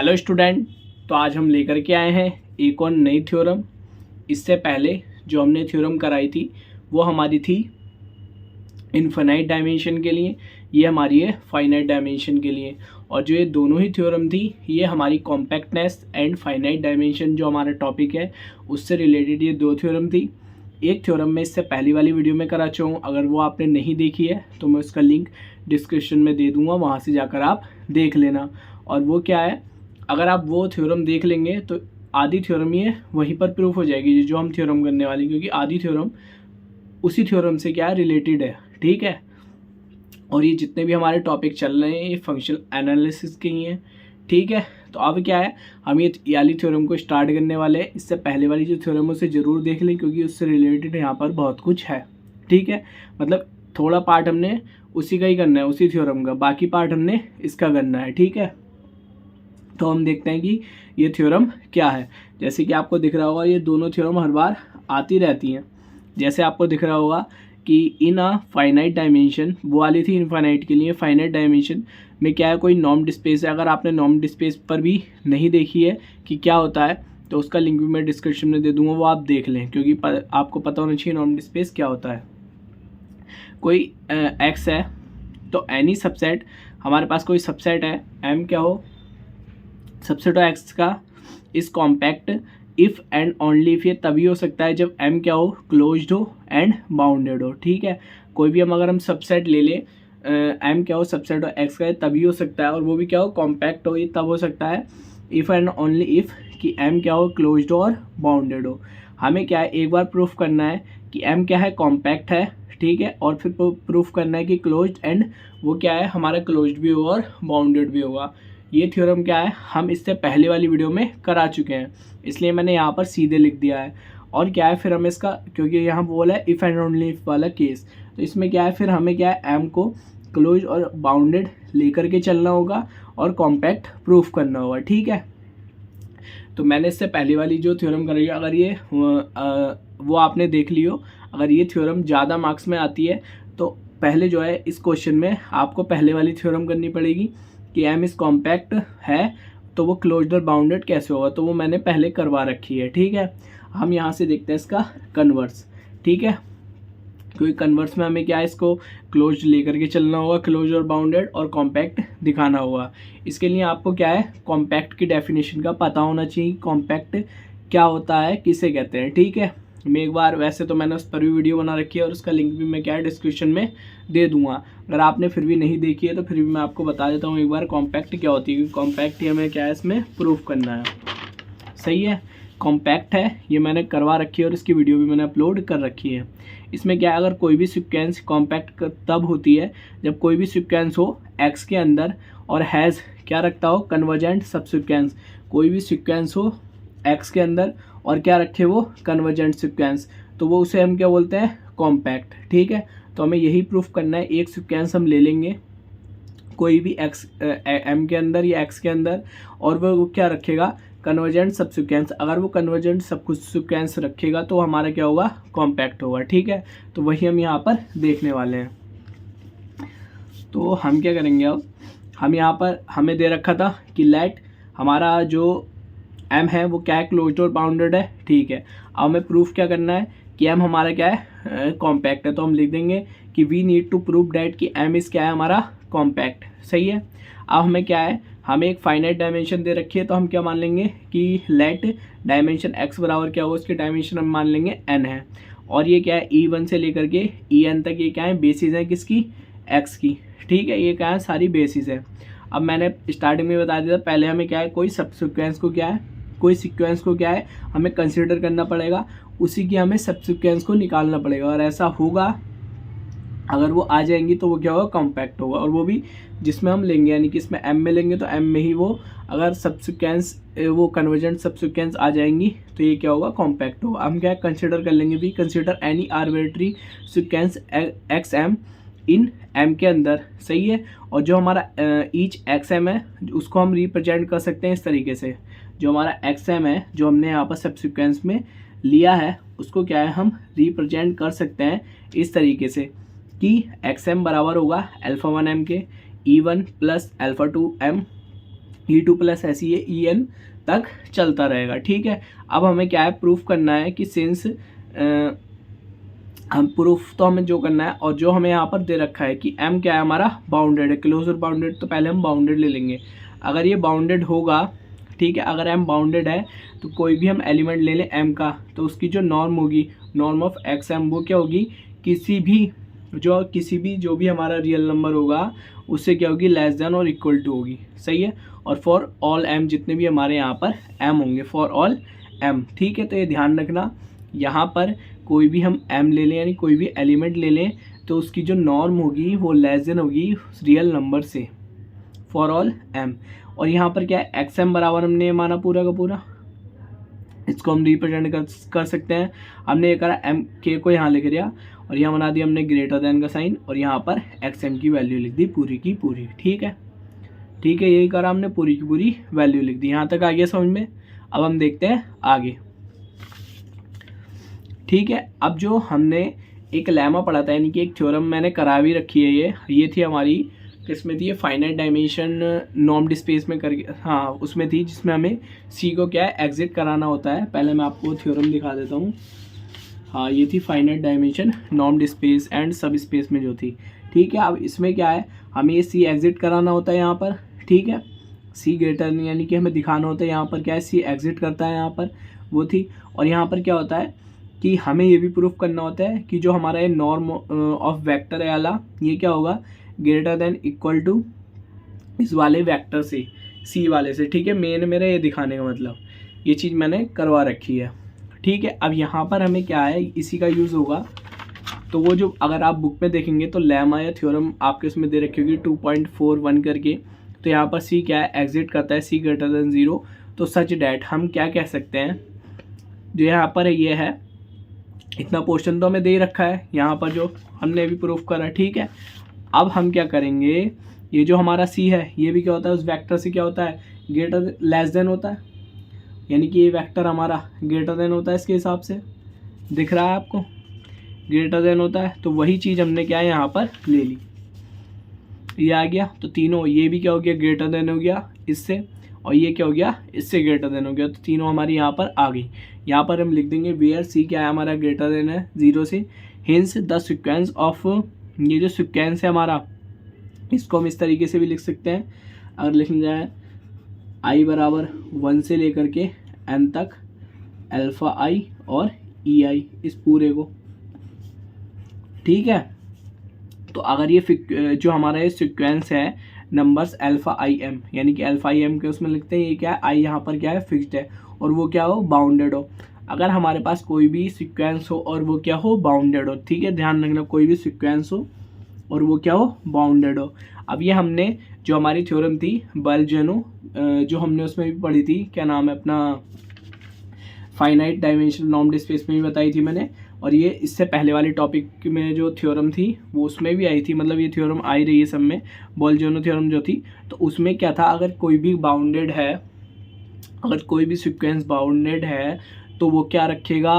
Hello student. तो आज हम लेकर के आए हैं एक और नई थ्योरम। इससे पहले जो हमने थ्योरम कराई थी वो हमारी थी इनफाइनाइट डायमेंशन के लिए, ये हमारी है फाइनाइट डायमेंशन के लिए। और जो ये दोनों ही थ्योरम थी ये हमारी कॉम्पैक्टनेस एंड फाइनाइट डायमेंशन जो हमारा टॉपिक है उससे रिलेटेड ये दो थ्योरम थी। एक थ्योरम में इससे पहली वाली वीडियो में करा चुका हूँ, अगर वो आपने नहीं देखी है तो मैं उसका लिंक डिस्क्रिप्शन में दे दूँगा, वहाँ से जाकर आप देख लेना। और वो क्या है, अगर आप वो थ्योरम देख लेंगे तो आधी थ्योरम ये वहीं पर प्रूफ हो जाएगी जो हम थ्योरम करने वाली, क्योंकि आधी थ्योरम उसी थ्योरम से क्या रिलेटेड है। ठीक है, और ये जितने भी हमारे टॉपिक चल रहे हैं ये फंक्शनल एनालिसिस के ही हैं। ठीक है, तो अब क्या है, हम ये वाली थ्योरम को स्टार्ट करने वाले हैं। इससे पहले वाली जो थ्योरम है उसे ज़रूर देख लें क्योंकि उससे रिलेटेड यहाँ पर बहुत कुछ है। ठीक है, मतलब थोड़ा पार्ट हमने उसी का ही करना है, उसी थ्योरम का, बाकी पार्ट हमने इसका करना है। ठीक है, तो हम देखते हैं कि ये थ्योरम क्या है। जैसे कि आपको दिख रहा होगा ये दोनों थ्योरम हर बार आती रहती हैं। जैसे आपको दिख रहा होगा कि इन अ फाइनाइट डायमेंशन, वो वाली थी इनफाइनाइट के लिए। फाइनाइट डायमेंशन में क्या है, कोई नॉर्म्ड स्पेस है। अगर आपने नॉर्म्ड स्पेस पर भी नहीं देखी है कि क्या होता है तो उसका लिंक भी मैं डिस्क्रिप्शन में दे दूंगा, वो आप देख लें, क्योंकि आपको पता होना चाहिए नॉर्म्ड स्पेस क्या होता है। कोई एक्स है तो एनी सबसेट, हमारे पास कोई सबसेट है एम क्या हो, सबसेट ऑफ एक्स का इस compact if and only if, ये तभी हो सकता है जब एम क्या हो, क्लोज्ड हो एंड बाउंडेड हो। ठीक है, कोई भी अगर हम सबसेट ले लें, एम क्या हो सबसेट ऑफ एक्स का है तभी हो सकता है, और वो भी क्या हो कॉम्पैक्ट हो, ये तब हो सकता है इफ़ एंड ओनली इफ़ कि एम क्या हो क्लोज्ड हो और बाउंडेड हो। हमें क्या है, एक बार प्रूफ करना है कि एम क्या है कॉम्पैक्ट है। ठीक है, और फिर प्रूफ करना है कि क्लोज्ड एंड वो क्या है हमारा क्लोज्ड भी होगा और बाउंडेड भी होगा। ये थ्योरम क्या है, हम इससे पहले वाली वीडियो में करा चुके हैं, इसलिए मैंने यहाँ पर सीधे लिख दिया है। और क्या है फिर हमें इसका, क्योंकि यहाँ बोला है इफ़ एंड ओनली इफ वाला केस, तो इसमें क्या है फिर हमें क्या है एम को क्लोज और बाउंडेड लेकर के चलना होगा और कॉम्पैक्ट प्रूफ करना होगा। ठीक है, तो मैंने इससे पहले वाली जो थ्योरम कराई है, अगर ये वो आपने देख ली हो, अगर ये थ्योरम ज़्यादा मार्क्स में आती है तो पहले जो है इस क्वेश्चन में आपको पहले वाली थ्योरम करनी पड़ेगी कि एम इस कॉम्पैक्ट है तो वो क्लोज्ड और बाउंडेड कैसे होगा, तो वो मैंने पहले करवा रखी है। ठीक है, हम यहाँ से देखते हैं इसका कन्वर्स। ठीक है, क्योंकि कन्वर्स में हमें क्या है, इसको क्लोज्ड लेकर के चलना होगा, क्लोज और बाउंडेड, और कॉम्पैक्ट दिखाना होगा। इसके लिए आपको क्या है कॉम्पैक्ट की डेफिनेशन का पता होना चाहिए, कॉम्पैक्ट क्या होता है, किसे कहते हैं। ठीक है, मैं एक बार, वैसे तो मैंने उस पर भी वीडियो बना रखी है और उसका लिंक भी मैं क्या है डिस्क्रिप्शन में दे दूंगा। अगर आपने फिर भी नहीं देखी है तो फिर भी मैं आपको बता देता हूँ एक बार कॉम्पैक्ट क्या होती है, क्योंकि कॉम्पैक्ट ही हमें क्या है इसमें प्रूफ करना है। सही है, कॉम्पैक्ट है, ये मैंने करवा रखी है और इसकी वीडियो भी मैंने अपलोड कर रखी है। इसमें क्या है, अगर कोई भी सीक्वेंस कॉम्पैक्ट तब होती है जब कोई भी सीक्वेंस हो एक्स के अंदर और हैज़ क्या रखता हो कन्वर्जेंट सब सीक्वेंस। कोई भी सीक्वेंस हो एक्स के अंदर और क्या रखे वो कन्वर्जेंट सीक्वेंस, तो वो उसे हम क्या बोलते हैं कॉम्पैक्ट। ठीक है, तो हमें यही प्रूफ करना है। एक सीक्वेंस हम ले लेंगे कोई भी एक्स एम के अंदर या एक्स के अंदर, और वो क्या रखेगा कन्वर्जेंट सब सीक्वेंस। अगर वो कन्वर्जेंट सब कुछ सीक्वेंस रखेगा तो हमारा क्या होगा कॉम्पैक्ट होगा। ठीक है, तो वही हम यहाँ पर देखने वाले हैं। तो हम क्या करेंगे, अब हम यहाँ पर हमें दे रखा था कि लेट हमारा जो एम है वो क्या है क्लोज्ड और बाउंडेड है। ठीक है, अब हमें प्रूफ क्या करना है कि एम हमारा क्या है कॉम्पैक्ट है, तो हम लिख देंगे कि we need to prove that कि एम इज़ क्या है हमारा कॉम्पैक्ट। सही है, अब हमें क्या है, हमें एक फाइनाइट डायमेंशन दे रखी है, तो हम क्या मान लेंगे कि लेट डायमेंशन एक्स बराबर क्या होगा, उसकी डायमेंशन हम मान लेंगे एन है। और ये क्या है E1 से लेकर के En तक ये क्या है बेसिस है किसकी, एक्स की। ठीक है, ये क्या है सारी बेसिस है। अब मैंने स्टार्टिंग में बता दिया था, पहले हमें क्या है कोई सब सीक्वेंस को क्या है, कोई सीक्वेंस को क्या है हमें कंसिडर करना पड़ेगा, उसी की हमें सब सीक्वेंस को निकालना पड़ेगा, और ऐसा होगा अगर वो आ जाएंगी तो वो क्या होगा कॉम्पैक्ट होगा। और वो भी जिसमें हम लेंगे, यानी कि इसमें एम में लेंगे तो एम में ही वो अगर सब सीक्वेंस वो कन्वर्जेंट सब सीक्वेंस आ जाएंगी तो ये क्या होगा कॉम्पैक्ट होगा। हम क्या कंसिडर कर लेंगे भी, consider any arbitrary sequence x M in M के अंदर। सही है, और जो हमारा ईच एक्स एम है उसको हम रिप्रेजेंट कर सकते हैं इस तरीके से। जो हमारा एक्स एम है जो हमने यहाँ पर सब सीक्वेंस में लिया है उसको क्या है हम रिप्रेजेंट कर सकते हैं इस तरीके से कि एक्स एम बराबर होगा अल्फ़ा 1 एम के E1 plus alpha 2 M E2 plus ऐसे ही En तक चलता रहेगा। ठीक है, अब हमें क्या है, प्रूफ करना है कि सिंस हम प्रूफ तो हमें जो करना है, और जो हमें यहाँ पर दे रखा है कि m क्या है हमारा, बाउंडेड है, क्लोजर बाउंडेड, तो पहले हम बाउंडेड ले लेंगे। अगर ये बाउंडेड होगा, ठीक है, अगर m बाउंडेड है तो कोई भी हम एलिमेंट ले लें m का, तो उसकी जो नॉर्म होगी, नॉर्म ऑफ xm, वो क्या होगी, किसी भी जो भी हमारा रियल नंबर होगा उससे क्या होगी, लेस देन और इक्वल टू होगी। सही है, और फॉर ऑल m, जितने भी हमारे यहाँ पर m होंगे, फॉर ऑल m। ठीक है, तो ये ध्यान रखना, यहाँ पर कोई भी हम m ले लें, यानी कोई भी एलिमेंट ले लें, तो उसकी जो नॉर्म होगी वो लेस देन होगी रियल नंबर से, फॉर ऑल m। और यहाँ पर क्या है, xm बराबर हमने माना पूरा का पूरा, इसको हम रिप्रेजेंट कर सकते हैं। हमने ये करा, m k को यहाँ लिख दिया, और यहाँ बना दिया हमने ग्रेटर देन का साइन, और यहाँ पर xm की वैल्यू लिख दी पूरी की पूरी। ठीक है, ठीक है, यही करा हमने, पूरी की पूरी वैल्यू लिख दी। यहाँ तक आ गया समझ में। अब हम देखते हैं आगे। ठीक है, अब जो हमने एक लेमा पढ़ा था, यानी कि एक थ्योरम मैंने करा भी रखी है, ये थी हमारी, किसमें थी, ये फाइनाइट डायमेंशन नॉर्म्ड स्पेस में करके, हाँ उसमें थी, जिसमें हमें सी को क्या है, एग्जिट कराना होता है। पहले मैं आपको थ्योरम दिखा देता हूँ। हाँ, ये थी फाइनाइट डायमेंशन नॉर्म्ड स्पेस एंड सब स्पेस में जो थी। ठीक है, अब इसमें क्या है, हमें ये सी एग्जिट कराना होता है यहाँ पर। ठीक है, सी ग्रेटर, यानी कि हमें दिखाना होता है यहाँ पर क्या है, सी एग्जिट करता है यहाँ पर, वो थी। और यहाँ पर क्या होता है कि हमें ये भी प्रूफ करना होता है कि जो हमारा ये नॉर्म ऑफ वेक्टर है वाला, ये क्या होगा, ग्रेटर देन इक्वल टू इस वाले वेक्टर से, सी वाले से। ठीक है, मेन मेरा ये दिखाने का मतलब, ये चीज़ मैंने करवा रखी है। ठीक है, अब यहाँ पर हमें क्या है, इसी का यूज़ होगा। तो वो जो, अगर आप बुक में देखेंगे तो लेमा या थ्योरम आपके उसमें दे रखी होगी 2.41 करके, तो यहाँ पर सी क्या है, एग्जिट करता है सी ग्रेटर देन 0। तो सच डैट हम क्या कह सकते हैं, जो यहाँ पर है ये है, इतना पोर्शन तो हमें दे रखा है यहाँ पर, जो हमने भी प्रूफ करा। ठीक है, अब हम क्या करेंगे, ये जो हमारा सी है, ये भी क्या होता है, उस वेक्टर से क्या होता है, ग्रेटर लेस देन होता है, यानी कि ये वेक्टर हमारा ग्रेटर देन होता है, इसके हिसाब से दिख रहा है आपको, ग्रेटर देन होता है। तो वही चीज़ हमने क्या है यहाँ पर ले ली, ये आ गया। तो तीनों, ये भी क्या हो गया, ग्रेटर देन हो गया इससे, और ये क्या हो गया, इससे ग्रेटर देन हो गया। तो तीनों हमारी यहाँ पर आ गई। यहाँ पर हम लिख देंगे वेयर सी क्या है हमारा, ग्रेटर देन है 0 से, हिंस द सीक्वेंस ऑफ, ये जो सीक्वेंस है हमारा, इसको हम इस तरीके से भी लिख सकते हैं। अगर लिखना जाए i बराबर 1 से लेकर के n तक अल्फ़ा i और ई आई, इस पूरे को। ठीक है, तो अगर ये जो हमारा ये सीक्वेंस है नंबर्स अल्फ़ा आई एम, यानी कि अल्फ़ा आई एम के उसमें लिखते हैं, ये क्या है, आई यहाँ पर क्या है, फिक्स्ड है, और वो क्या हो, बाउंडेड हो। अगर हमारे पास कोई भी सीक्वेंस हो और वो क्या हो, बाउंडेड हो। ठीक है, ध्यान रखना, कोई भी सीक्वेंस हो और वो क्या हो, बाउंडेड हो। अब ये हमने जो हमारी थ्योरम थी बॉल-जेनो, जो हमने उसमें भी पढ़ी थी, क्या नाम है अपना, फाइनाइट डायमेंशन नॉर्म्ड स्पेस में भी बताई थी मैंने। और ये इससे पहले वाली टॉपिक में जो थ्योरम थी वो उसमें भी आई थी, मतलब ये थ्योरम आई रही है सब में। बॉल-जेनो थ्योरम जो थी, तो उसमें क्या था, अगर कोई भी बाउंडेड है, अगर कोई भी सीक्वेंस बाउंडेड है, तो वो क्या रखेगा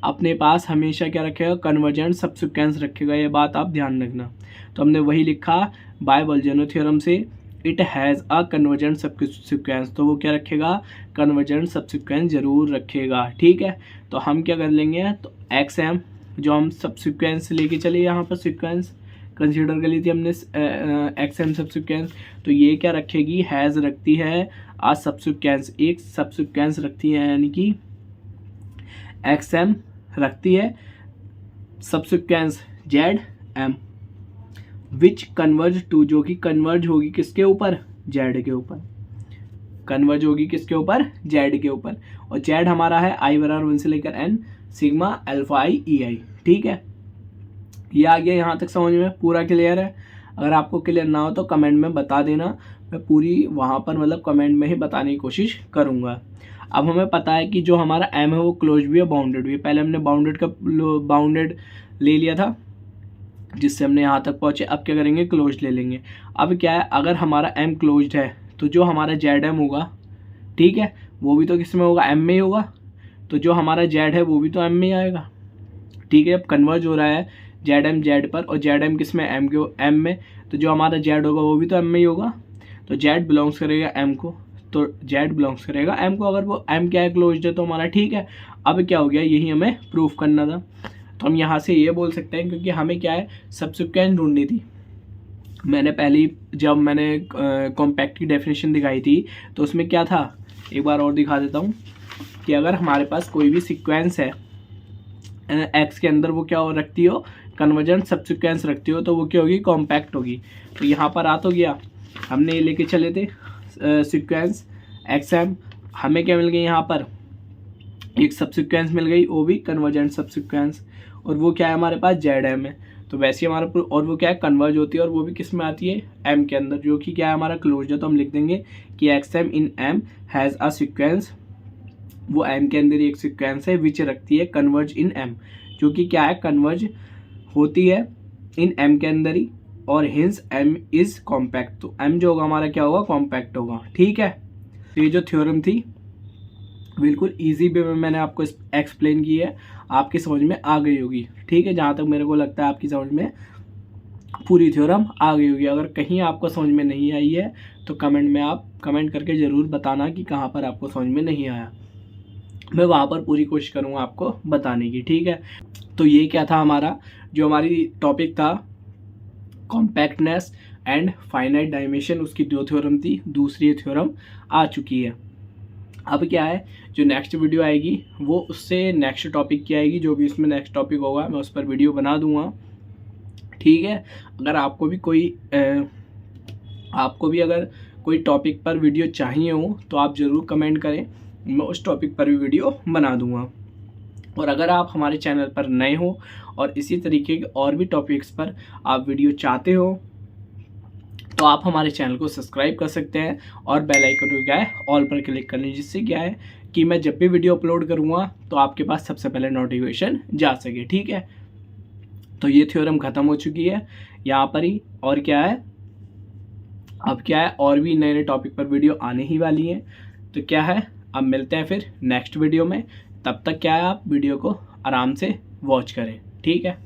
अपने पास, हमेशा क्या रखेगा, कन्वर्जेंट सब सीक्वेंस रखेगा। ये बात आप ध्यान रखना। तो हमने वही लिखा बाय बॉल-जेनो थ्योरम से, इट हैज़ अ कन्वर्जेंट सब सीक्वेंस, तो वो क्या रखेगा, कन्वर्जेंट सब सीक्वेंस जरूर रखेगा। ठीक है, तो हम क्या कर लेंगे, तो एक्स एम जो हम सब सीक्वेंस लेके चले, यहाँ पर सीक्वेंस कंसीडर कर ली थी हमने एक्स एम सब सीक्वेंस, तो ये क्या रखेगी, हैज़ रखती है आ सब सीक्वेंस, एक सब सीक्वेंस रखती है, यानी कि एक्स एम रखती है subsequence z M, which converge to, जो कि कन्वर्ज होगी किसके ऊपर, जेड के ऊपर, कन्वर्ज होगी किसके ऊपर, जेड के ऊपर। और जेड हमारा है आई बराबर 1 से लेकर n सिग्मा अल्फा आई ई आई। ठीक है, ये आ गया, यहाँ तक समझ में पूरा क्लियर है। अगर आपको क्लियर ना हो तो कमेंट में बता देना, मैं पूरी वहाँ पर मतलब कमेंट में ही बताने की कोशिश करूँगा। अब हमें पता है कि जो हमारा m है वो क्लोज भी है, बाउंडेड भी है। पहले हमने बाउंडेड ले लिया था, जिससे हमने यहाँ तक पहुँचे। अब क्या करेंगे, क्लोज ले लेंगे। अब क्या है, अगर हमारा m क्लोज्ड है, तो जो हमारा जेड एम होगा, ठीक है, वो भी तो किस में होगा, m में ही होगा। तो जो हमारा जेड है वो भी तो m में ही आएगा। ठीक है, अब कन्वर्ज हो रहा है जेड एम जेड पर, और जेड एम किस में, m के m में, तो जो हमारा जेड होगा वो भी तो m में ही होगा। तो जेड बिलोंग्स करेगा m को, तो Z बिलोंग्स करेगा M को। अगर वो M क्या है, क्लोज्ड है, तो हमारा ठीक है। अब क्या हो गया, यही हमें प्रूफ करना था। तो हम यहाँ से ये बोल सकते हैं, क्योंकि हमें क्या है, सबसिक्वेंस ढूंढनी थी। मैंने पहली जब मैंने कॉम्पैक्ट की डेफिनेशन दिखाई थी तो उसमें क्या था, एक बार और दिखा देता हूँ, कि अगर हमारे पास कोई भी सीक्वेंस है एक्स के अंदर, वो क्या रखती हो, कन्वर्जेंट सबसिक्वेंस रखती हो, तो वो क्या होगी, कॉम्पैक्ट होगी। तो यहाँ पर आ तो गया, हमने ये लेके चले थे सीक्वेंस XM, हमें क्या मिल गई, यहाँ पर एक सबसिक्वेंस मिल गई, वो भी कन्वर्जेंट सबसिक्वेंस, और वो क्या है हमारे पास ZM है। तो वैसे ही हमारा, और वो क्या है, कन्वर्ज होती है, और वो भी किस में आती है, M के अंदर, जो कि क्या है हमारा क्लोज है। तो हम लिख देंगे कि XM in M has a sequence, वो M के अंदर एक सीक्वेंस है विच रखती है कन्वर्ज इन M, जो कि क्या है, कन्वर्ज होती है इन M के अंदर ही, और हिंस M इज कॉम्पैक्ट। तो M जो होगा हमारा क्या होगा, कॉम्पैक्ट होगा। ठीक है, तो ये जो थ्योरम थी बिल्कुल इजी वे में मैंने आपको एक्सप्लेन की है, आपकी समझ में आ गई होगी। ठीक है, जहाँ तक मेरे को लगता है आपकी समझ में पूरी थ्योरम आ गई होगी। अगर कहीं आपको समझ में नहीं आई है तो कमेंट में आप कमेंट करके ज़रूर बताना कि कहाँ पर आपको समझ में नहीं आया, मैं वहाँ पर पूरी कोशिश करूँगा आपको बताने की। ठीक है, तो ये क्या था हमारा, जो हमारी टॉपिक था कॉम्पैक्टनेस एंड फाइनाइट डायमेंशन, उसकी दो थ्योरम थी, दूसरी थ्योरम आ चुकी है। अब क्या है, जो नेक्स्ट वीडियो आएगी वो उससे नेक्स्ट टॉपिक की आएगी, जो भी उसमें नेक्स्ट टॉपिक होगा मैं उस पर वीडियो बना दूंगा। ठीक है, अगर आपको भी अगर कोई टॉपिक पर वीडियो चाहिए हो तो आप ज़रूर कमेंट करें, मैं उस टॉपिक पर भी वीडियो बना दूंगा। और अगर आप हमारे चैनल पर नए हो और इसी तरीके के और भी टॉपिक्स पर आप वीडियो चाहते हो तो आप हमारे चैनल को सब्सक्राइब कर सकते हैं और बेल आइकन को क्या है, ऑल पर क्लिक करने, जिससे क्या है कि मैं जब भी वीडियो अपलोड करूँगा तो आपके पास सबसे पहले नोटिफिकेशन जा सके। ठीक है, तो ये थ्योरम ख़त्म हो चुकी है यहाँ पर ही। और क्या है, अब क्या है, और भी नए नए टॉपिक पर वीडियो आने ही वाली हैं। तो क्या है, अब मिलते हैं फिर नेक्स्ट वीडियो में, तब तक क्या है, आप वीडियो को आराम से वॉच करें। ठीक है।